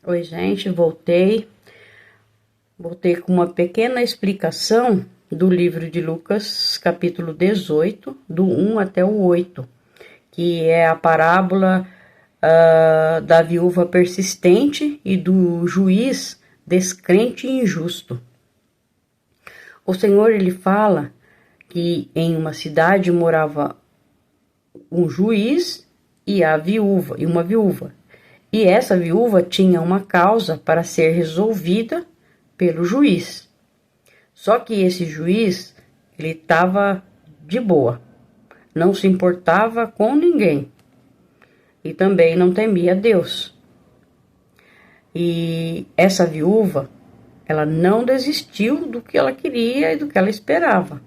Oi, gente, voltei com uma pequena explicação do livro de Lucas, capítulo 18, do 1 até o 8, que é a parábola da viúva persistente e do juiz descrente e injusto. O Senhor, ele fala que em uma cidade morava um juiz e uma viúva. E essa viúva tinha uma causa para ser resolvida pelo juiz. Só que esse juiz, ele estava de boa, não se importava com ninguém e também não temia Deus. E essa viúva, ela não desistiu do que ela queria e do que ela esperava.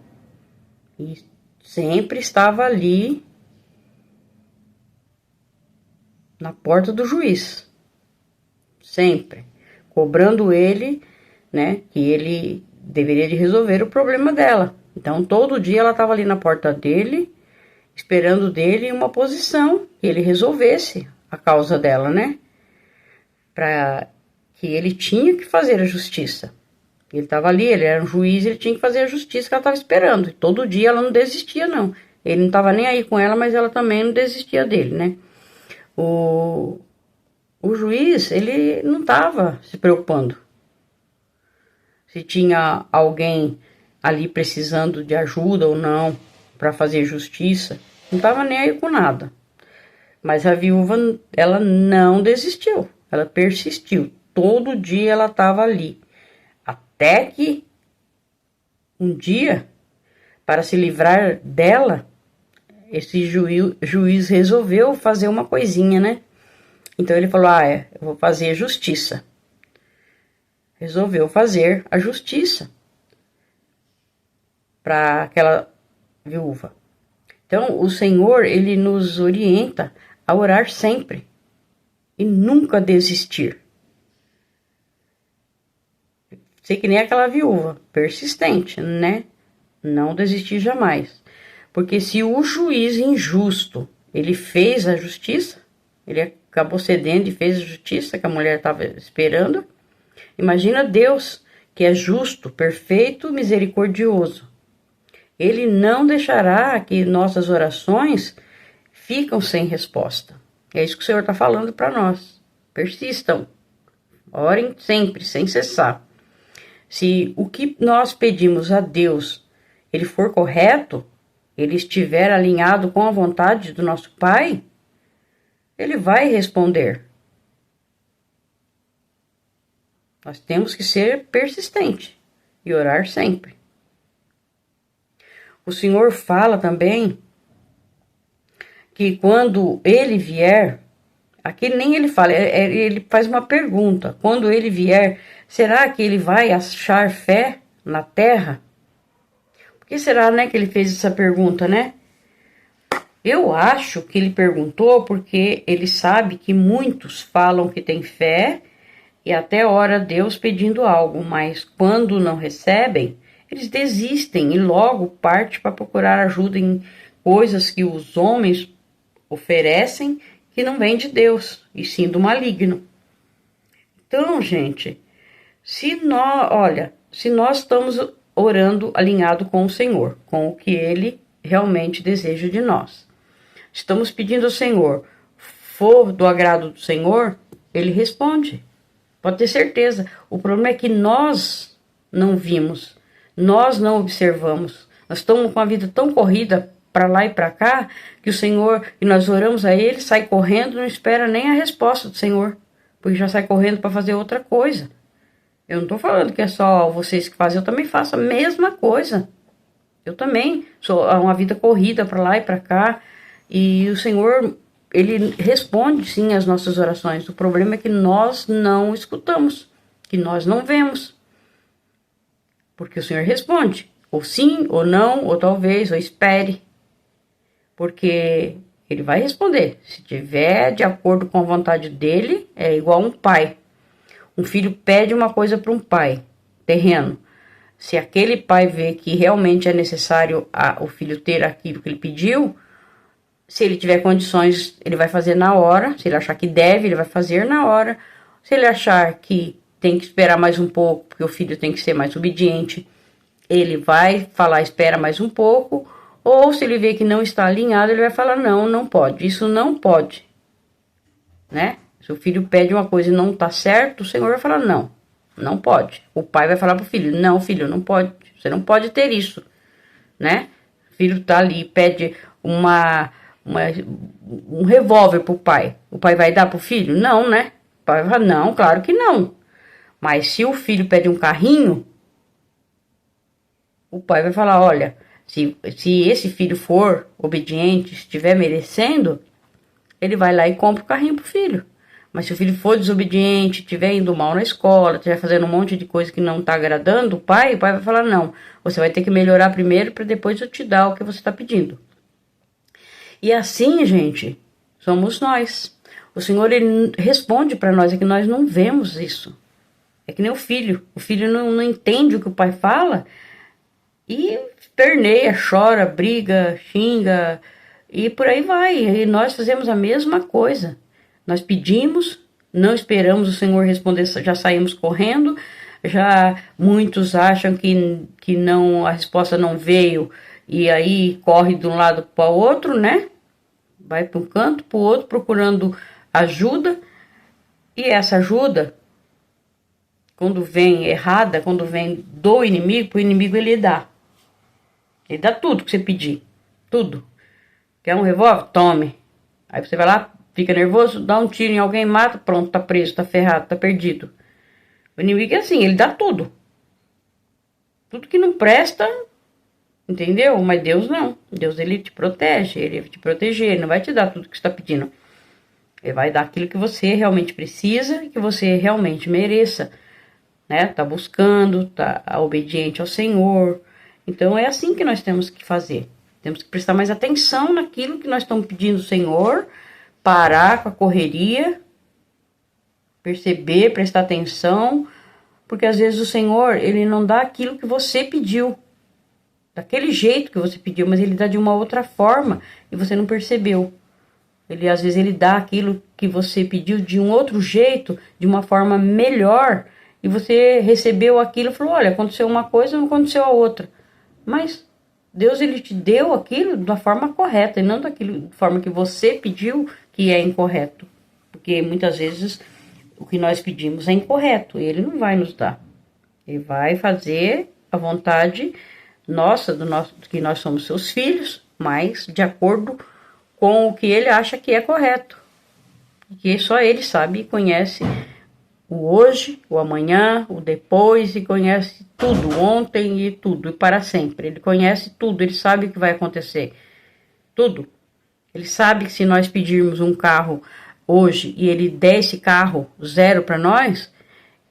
E sempre estava ali na porta do juiz, sempre, cobrando ele, né, que ele deveria de resolver o problema dela. Então, todo dia ela estava ali na porta dele, esperando dele uma posição, que ele resolvesse a causa dela, né, para que ele tinha que fazer a justiça. Ele estava ali, ele era um juiz, ele tinha que fazer a justiça que ela estava esperando. E todo dia ela não desistia, não. Ele não estava nem aí com ela, mas ela também não desistia dele, né. O juiz, ele não estava se preocupando se tinha alguém ali precisando de ajuda ou não para fazer justiça. Não estava nem aí com nada. Mas a viúva, ela não desistiu. Ela persistiu. Todo dia ela estava ali. Até que um dia, para se livrar dela, esse juiz resolveu fazer uma coisinha, né? Então ele falou, eu vou fazer justiça. Resolveu fazer a justiça para aquela viúva. Então o Senhor, ele nos orienta a orar sempre e nunca desistir. Sei que nem aquela viúva, persistente, né? Não desistir jamais. Porque se o juiz injusto, ele fez a justiça, ele acabou cedendo e fez a justiça que a mulher estava esperando. Imagina Deus, que é justo, perfeito, misericordioso. Ele não deixará que nossas orações ficam sem resposta. É isso que o Senhor está falando para nós. Persistam. Orem sempre, sem cessar. Se o que nós pedimos a Deus, ele for correto, ele estiver alinhado com a vontade do nosso Pai, ele vai responder. Nós temos que ser persistente e orar sempre. O Senhor fala também que quando ele vier, aqui nem ele fala, ele faz uma pergunta. Quando ele vier, será que ele vai achar fé na terra? Por que será, né, que ele fez essa pergunta, né? Eu acho que ele perguntou porque ele sabe que muitos falam que tem fé e até ora a Deus pedindo algo, mas quando não recebem, eles desistem e logo partem para procurar ajuda em coisas que os homens oferecem que não vêm de Deus, e sim do maligno. Então, gente, se nós estamos orando alinhado com o Senhor, com o que Ele realmente deseja de nós, estamos pedindo ao Senhor, for do agrado do Senhor, Ele responde. Pode ter certeza. O problema é que nós não vimos, nós não observamos. Nós estamos com a vida tão corrida para lá e para cá, que o Senhor, e nós oramos a Ele, sai correndo, não espera nem a resposta do Senhor, porque já sai correndo para fazer outra coisa. Eu não estou falando que é só vocês que fazem, eu também faço a mesma coisa. Eu também sou uma vida corrida para lá e para cá, e o Senhor, Ele responde sim às nossas orações. O problema é que nós não escutamos, que nós não vemos. Porque o Senhor responde, ou sim, ou não, ou talvez, ou espere. Porque Ele vai responder. Se tiver de acordo com a vontade dEle, é igual um pai. Um filho pede uma coisa para um pai, terreno. Se aquele pai vê que realmente é necessário o filho ter aquilo que ele pediu, se ele tiver condições, ele vai fazer na hora. Se ele achar que deve, ele vai fazer na hora. Se ele achar que tem que esperar mais um pouco, porque o filho tem que ser mais obediente, ele vai falar, espera mais um pouco. Ou se ele vê que não está alinhado, ele vai falar, não, não pode, isso não pode, né? Se o filho pede uma coisa e não está certo, o Senhor vai falar, não, não pode. O pai vai falar pro filho, não, filho, não pode, você não pode ter isso, né? O filho tá ali, pede um revólver pro pai. O pai vai dar pro filho? Não, né? O pai vai falar, não, claro que não. Mas se o filho pede um carrinho, o pai vai falar, olha, se esse filho for obediente, estiver merecendo, ele vai lá e compra o carrinho pro filho. Mas se o filho for desobediente, estiver indo mal na escola, estiver fazendo um monte de coisa que não tá agradando o pai vai falar, não, você vai ter que melhorar primeiro para depois eu te dar o que você está pedindo. E assim, gente, somos nós. O Senhor, ele responde para nós, é que nós não vemos isso. É que nem o filho. O filho não entende o que o pai fala e perneia, chora, briga, xinga e por aí vai. E nós fazemos a mesma coisa. Nós pedimos, não esperamos o Senhor responder, já saímos correndo. Já muitos acham que não, a resposta não veio e aí corre de um lado para o outro, né? Vai para um canto, para o outro, procurando ajuda. E essa ajuda, quando vem errada, quando vem do inimigo, o inimigo ele dá. Ele dá tudo que você pedir. Tudo. Quer um revólver? Tome. Aí você vai lá, fica nervoso, dá um tiro em alguém, mata, pronto, tá preso, tá ferrado, tá perdido. O inimigo é assim, ele dá tudo. Tudo que não presta, entendeu? Mas Deus não. Deus, ele te protege, ele vai te proteger, ele não vai te dar tudo que você tá pedindo. Ele vai dar aquilo que você realmente precisa e que você realmente mereça, né? Tá buscando, tá obediente ao Senhor. Então é assim que nós temos que fazer. Temos que prestar mais atenção naquilo que nós estamos pedindo ao Senhor, parar com a correria, perceber, prestar atenção, porque às vezes o Senhor, ele não dá aquilo que você pediu, daquele jeito que você pediu, mas ele dá de uma outra forma e você não percebeu. Às vezes ele dá aquilo que você pediu de um outro jeito, de uma forma melhor, e você recebeu aquilo e falou, olha, aconteceu uma coisa, não aconteceu a outra. Mas Deus, ele te deu aquilo da forma correta, e não da forma que você pediu, que é incorreto. Porque muitas vezes o que nós pedimos é incorreto, e ele não vai nos dar. Ele vai fazer a vontade nossa, que nós somos seus filhos, mas de acordo com o que ele acha que é correto. Porque só ele sabe e conhece o hoje, o amanhã, o depois, e conhece tudo, ontem e tudo, e para sempre. Ele conhece tudo, ele sabe o que vai acontecer. Tudo. Ele sabe que se nós pedirmos um carro hoje e ele der esse carro zero para nós,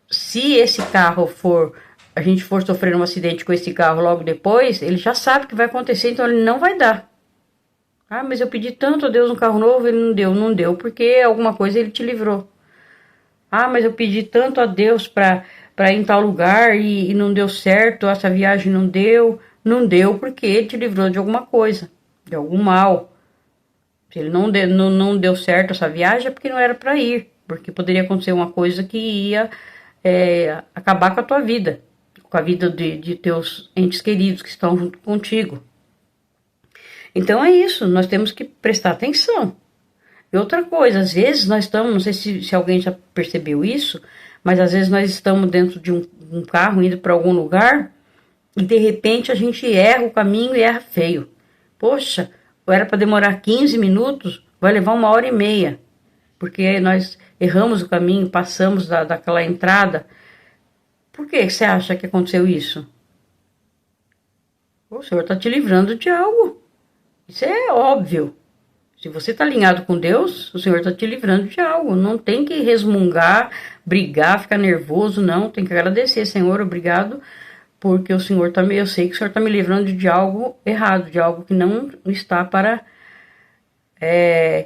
se esse carro a gente for sofrer um acidente com esse carro logo depois, ele já sabe o que vai acontecer, então ele não vai dar. Ah, mas eu pedi tanto a Deus um carro novo, ele não deu, porque alguma coisa ele te livrou. Ah, mas eu pedi tanto a Deus para ir em tal lugar e não deu certo, essa viagem não deu porque ele te livrou de alguma coisa, de algum mal. Se ele não deu certo essa viagem é porque não era para ir, porque poderia acontecer uma coisa que ia acabar com a tua vida, com a vida de teus entes queridos que estão junto contigo. Então é isso, nós temos que prestar atenção. E outra coisa, às vezes nós estamos, não sei se alguém já percebeu isso, mas às vezes nós estamos dentro de um carro indo para algum lugar e de repente a gente erra o caminho e erra feio. Poxa, era para demorar 15 minutos, vai levar 1h30, porque nós erramos o caminho, passamos daquela entrada. Por que você acha que aconteceu isso? O Senhor está te livrando de algo. Isso é óbvio. Se você está alinhado com Deus, o Senhor está te livrando de algo. Não tem que resmungar, brigar, ficar nervoso, não. Tem que agradecer, Senhor, obrigado, porque o Senhor eu sei que o Senhor está me livrando de algo errado, de algo que não está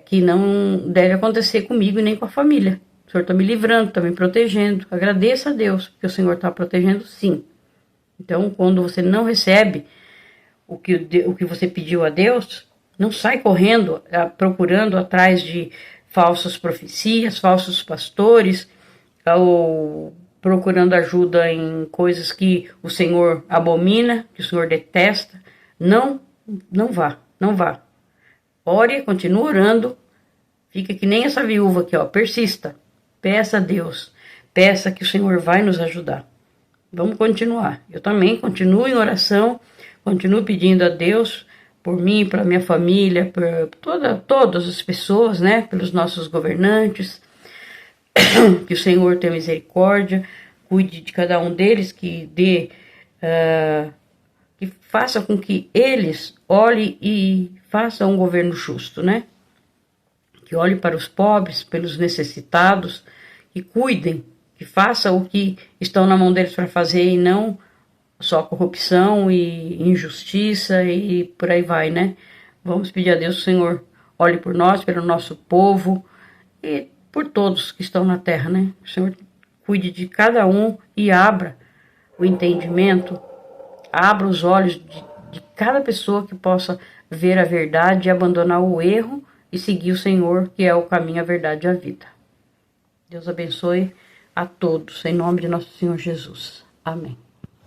que não deve acontecer comigo e nem com a família. O Senhor está me livrando, está me protegendo. Agradeça a Deus, porque o Senhor está protegendo sim. Então, quando você não recebe o que você pediu a Deus, não sai correndo, procurando atrás de falsas profecias, falsos pastores, ou procurando ajuda em coisas que o Senhor abomina, que o Senhor detesta. Não vá, não vá. Ore, continue orando. Fica que nem essa viúva aqui, ó. Persista. Peça a Deus. Peça que o Senhor vai nos ajudar. Vamos continuar. Eu também continuo em oração. Continuo pedindo a Deus por mim, pela minha família, por todas as pessoas, né? Pelos nossos governantes. Que o Senhor tenha misericórdia. Cuide de cada um deles. Que dê... que faça com que eles olhem e façam um governo justo, né? Que olhe para os pobres, pelos necessitados, que cuidem, que façam o que estão na mão deles para fazer e não só corrupção e injustiça e por aí vai, né? Vamos pedir a Deus, Senhor, olhe por nós, pelo nosso povo e por todos que estão na terra, né? O Senhor cuide de cada um e abra o entendimento, abra os olhos de cada pessoa que possa ver a verdade e abandonar o erro e seguir o Senhor, que é o caminho, a verdade e a vida. Deus abençoe a todos, em nome de nosso Senhor Jesus. Amém.